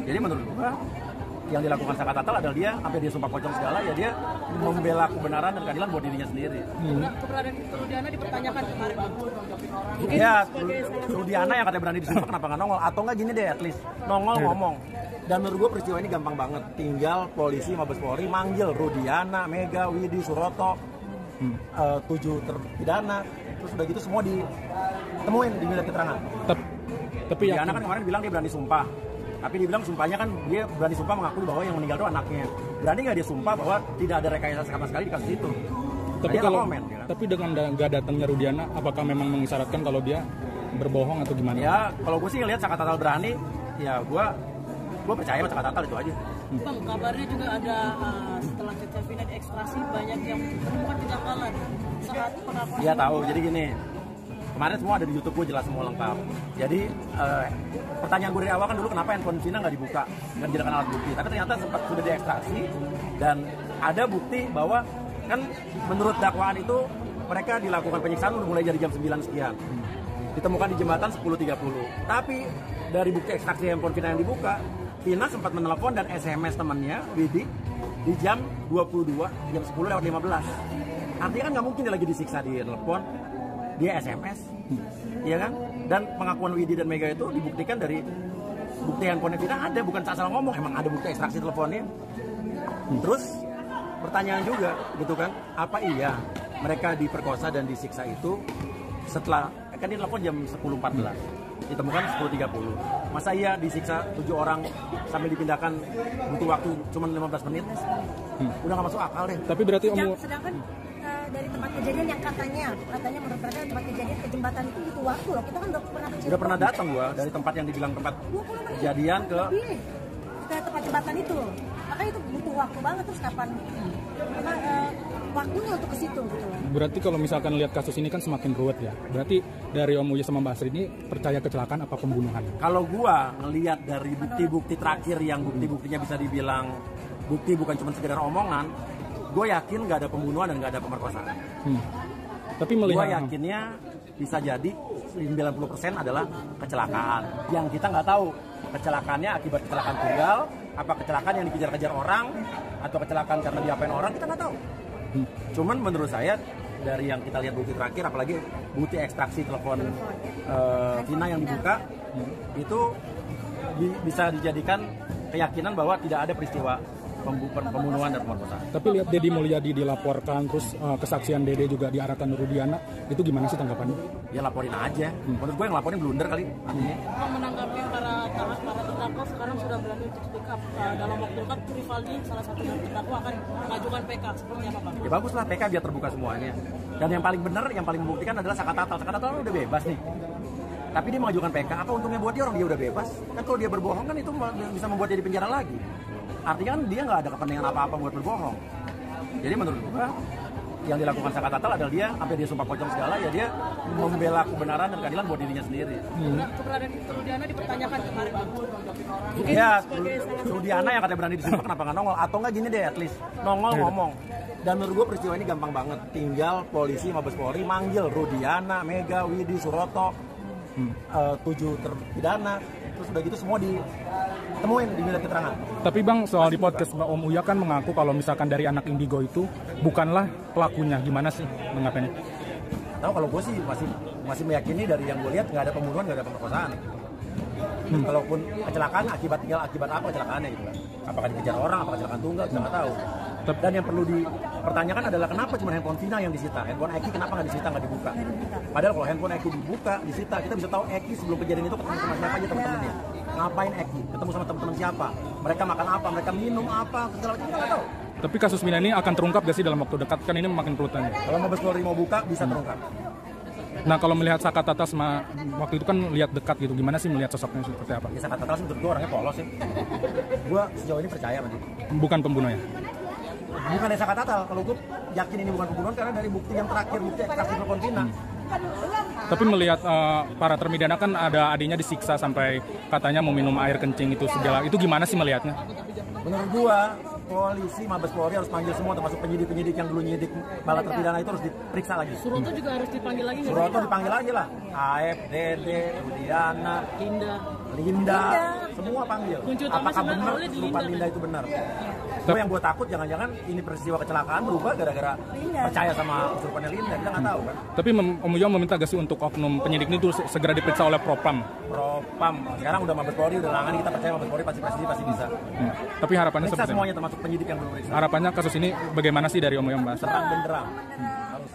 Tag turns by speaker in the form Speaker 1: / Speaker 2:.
Speaker 1: Jadi menurut gua yang dilakukan Saka Tatal adalah dia sampai dia sumpah pocong segala, ya dia membela kebenaran dan keadilan buat dirinya sendiri.
Speaker 2: Keberadaan Rudiana dipertanyakan kemarin.
Speaker 1: Ya, Rudiana yang katanya berani disumpah kenapa nggak nongol? Atau nggak gini deh, at least nongol ngomong. Dan menurut gue peristiwa ini gampang banget. Tinggal polisi Mabes Polri manggil Rudiana, Mega, Widi, Suroto, 7 terpidana. Terus udah gitu semua ditemuin di minta keterangan.
Speaker 3: Tapi
Speaker 1: Rudiana kan kemarin bilang dia berani sumpah. Tapi dia bilang sumpahnya kan dia berani sumpah mengakui bahwa yang meninggal itu anaknya. Berani nggak dia sumpah bahwa tidak ada rekayasa sama sekali di kasus itu?
Speaker 3: Tapi
Speaker 1: kalau komen, ya kan?
Speaker 3: Tapi dengan nggak datangnya Rudiana, apakah memang mengisyaratkan kalau dia berbohong atau gimana?
Speaker 1: Ya, kalau gue sih ngelihat Saka Tatal berani, ya gue percaya sama Saka Tatal itu aja.
Speaker 2: Bang, kabarnya juga ada setelah Cecevina diekstrasi banyak yang menemukan kejanggalan saat pengakuan.
Speaker 1: Iya tahu, jadi gini. Kemarin semua ada di YouTube gue jelas semua lengkap. Jadi pertanyaan gue dari awal kan dulu kenapa handphone Vina nggak dibuka dan tidak alat bukti. Tapi ternyata sempat sudah diekstraksi dan ada bukti bahwa kan menurut dakwaan itu mereka dilakukan penyiksaan mulai dari jam 9 sekian. Ditemukan di jembatan 10.30. Tapi dari bukti ekstraksi handphone Vina yang dibuka, Vina sempat menelepon dan SMS temannya Widi di jam 22, jam 10:15. Artinya kan nggak mungkin dia lagi disiksa di telepon, dia SMS, iya kan? Dan pengakuan Widi dan Mega itu dibuktikan dari bukti handphone Vina ada, bukan asal ngomong, emang ada bukti ekstraksi teleponnya. Terus pertanyaan juga, gitu kan? Apa iya mereka diperkosa dan disiksa itu setelah kan dia telepon jam 10.14, ditemukan 10.30. Masa iya disiksa 7 orang sambil dipindahkan butuh waktu cuma 15 menit? Udah nggak masuk akal deh.
Speaker 3: Tapi berarti
Speaker 4: sedangkan dari tempat kejadian yang katanya menurut mereka tempat kejadian ke jembatan itu butuh waktu loh. Kita kan udah pernah
Speaker 1: datang gua dari tempat yang dibilang tempat kejadian ke
Speaker 4: tempat jembatan itu loh. Makanya itu butuh waktu banget, terus kapan waktunya untuk ke situ gitu loh.
Speaker 3: Berarti kalau misalkan lihat kasus ini kan semakin ruwet ya. Berarti dari Om Uya sama Mbak Asri ini percaya kecelakaan apa pembunuhan?
Speaker 1: Kalau gua ngelihat dari bukti-bukti terakhir yang bukti-buktinya bisa dibilang bukti bukan cuma sekedar omongan, gue yakin nggak ada pembunuhan dan nggak ada pemerkosaan.
Speaker 3: Tapi melihat
Speaker 1: gue yakinnya bisa jadi 90% adalah kecelakaan. Yang kita nggak tahu kecelakaannya akibat kecelakaan tunggal, apa kecelakaan yang dikejar-kejar orang, atau kecelakaan karena diapain orang, kita nggak tahu. Cuman menurut saya dari yang kita lihat bukti terakhir, apalagi bukti ekstraksi telepon Vina yang dibuka, itu bisa dijadikan keyakinan bahwa tidak ada peristiwa pembunuhan dan pemerkosaan.
Speaker 3: Tapi lihat Deddy Mulyadi dilaporkan, terus kesaksian Dede juga diarahkan Rudiana, itu gimana sih tanggapannya?
Speaker 1: Ya laporin aja. Menurut gue yang laporin blunder kali.
Speaker 2: Menanggapi para terdakwa sekarang sudah berani untuk speak up dalam waktu dekat, Rivaldi salah satu yang terdakwa akan mengajukan PK, seperti apa Pak?
Speaker 1: Ya bagus lah PK biar terbuka semuanya. Dan yang paling benar, yang paling membuktikan adalah Saka Tatal. Saka Tatal udah bebas nih. Tapi dia mengajukan PK, apa untungnya buat dia, orang dia udah bebas? Kan kalau dia berbohong kan itu bisa membuat dia di penjara lagi. Artinya kan dia nggak ada kepentingan apa-apa buat berbohong. Jadi menurut gua yang dilakukan Saka Tatal adalah dia sampai dia sumpah pocong segala, ya dia membela kebenaran dan keadilan buat dirinya sendiri.
Speaker 2: Keberadaan Rudiana dipertanyakan kemarin Bang.
Speaker 1: Ya, Rudiana yang katanya berani disumpah kenapa nggak nongol? Atau nggak gini deh, at least nongol ngomong. Dan menurut gua peristiwa ini gampang banget. Tinggal polisi Mabes Polri manggil Rudiana, Mega, Widi, Suroto, 7 terpidana. Terus udah gitu semua ditemuin di minta keterangan.
Speaker 3: Tapi Bang, soal di podcast Om Uya kan mengaku kalau misalkan dari anak indigo itu bukanlah pelakunya. Gimana sih mengapainnya?
Speaker 1: Tahu kalau gue sih masih meyakini dari yang gue lihat nggak ada pembunuhan, nggak ada pemerkosaan. Kalaupun kecelakaan akibat apa kecelakaannya gitu kan? Apakah dikejar orang, apakah kecelakaan tunggal, kita nggak tahu. Dan yang perlu dipertanyakan adalah kenapa cuma handphone Vina yang disita, handphone Eki kenapa nggak disita, nggak dibuka? Padahal kalau handphone Eki dibuka, disita, kita bisa tahu Eki sebelum kejadian itu ketemu sama siapa aja teman-temannya. Ngapain Eki? Ketemu sama teman-teman siapa? Mereka makan apa? Mereka minum apa? Segala macam kita nggak tahu.
Speaker 3: Tapi kasus Vina ini akan terungkap gak sih dalam waktu dekat? Kan ini makin perlu tanya.
Speaker 1: Kalau Mabes Polri mau buka, bisa terungkap.
Speaker 3: Nah kalau melihat Saka Tatal sama waktu itu kan lihat dekat gitu, gimana sih melihat sosoknya seperti apa?
Speaker 1: Ya Saka Tatal sih menurut gue orangnya polos sih. Gue sejauh ini percaya sama dia.
Speaker 3: Bukan pembunuhnya?
Speaker 1: Bukan dari Saka Tatal, kalau gue yakin ini bukan pembunuhan karena dari bukti yang terakhir, bukti ekstraksi telepon Vina.
Speaker 3: Tapi melihat para terpidana kan ada adiknya disiksa sampai katanya mau minum air kencing itu segala, itu gimana sih melihatnya?
Speaker 1: Menurut gua, polisi Mabes Polri harus panggil semua termasuk penyidik-penyidik yang dulu nyidik bala terpidana itu harus diperiksa lagi.
Speaker 2: Suroto juga harus dipanggil lagi.
Speaker 1: Suroto dipanggil lagi lah. AF, Dede, Rudiana,
Speaker 2: Linda.
Speaker 1: Linda, semua panggil.
Speaker 2: Kunci utama
Speaker 1: Apakah
Speaker 2: sebenarnya
Speaker 1: benar
Speaker 2: awalnya di
Speaker 1: kesurupan
Speaker 2: Linda,
Speaker 1: Linda
Speaker 2: kan?
Speaker 1: itu benar? Gue yang gue takut jangan-jangan ini peristiwa kecelakaan berubah gara-gara percaya sama kesurupannya Linda, kita nggak tahu kan.
Speaker 3: Tapi Om Ujang meminta gak sih untuk oknum penyidik ini tuh segera diperiksa oleh Propam?
Speaker 1: Propam, sekarang udah Mabes Polri, udah nangani, kita percaya Mabes Polri pasti bisa.
Speaker 3: Tapi harapannya
Speaker 1: Periksa
Speaker 3: seperti
Speaker 1: semuanya termasuk penyidik yang belum periksa.
Speaker 3: harapannya kasus ini bagaimana sih dari Om Ujang, Mbak?
Speaker 1: Terang benderang. Harus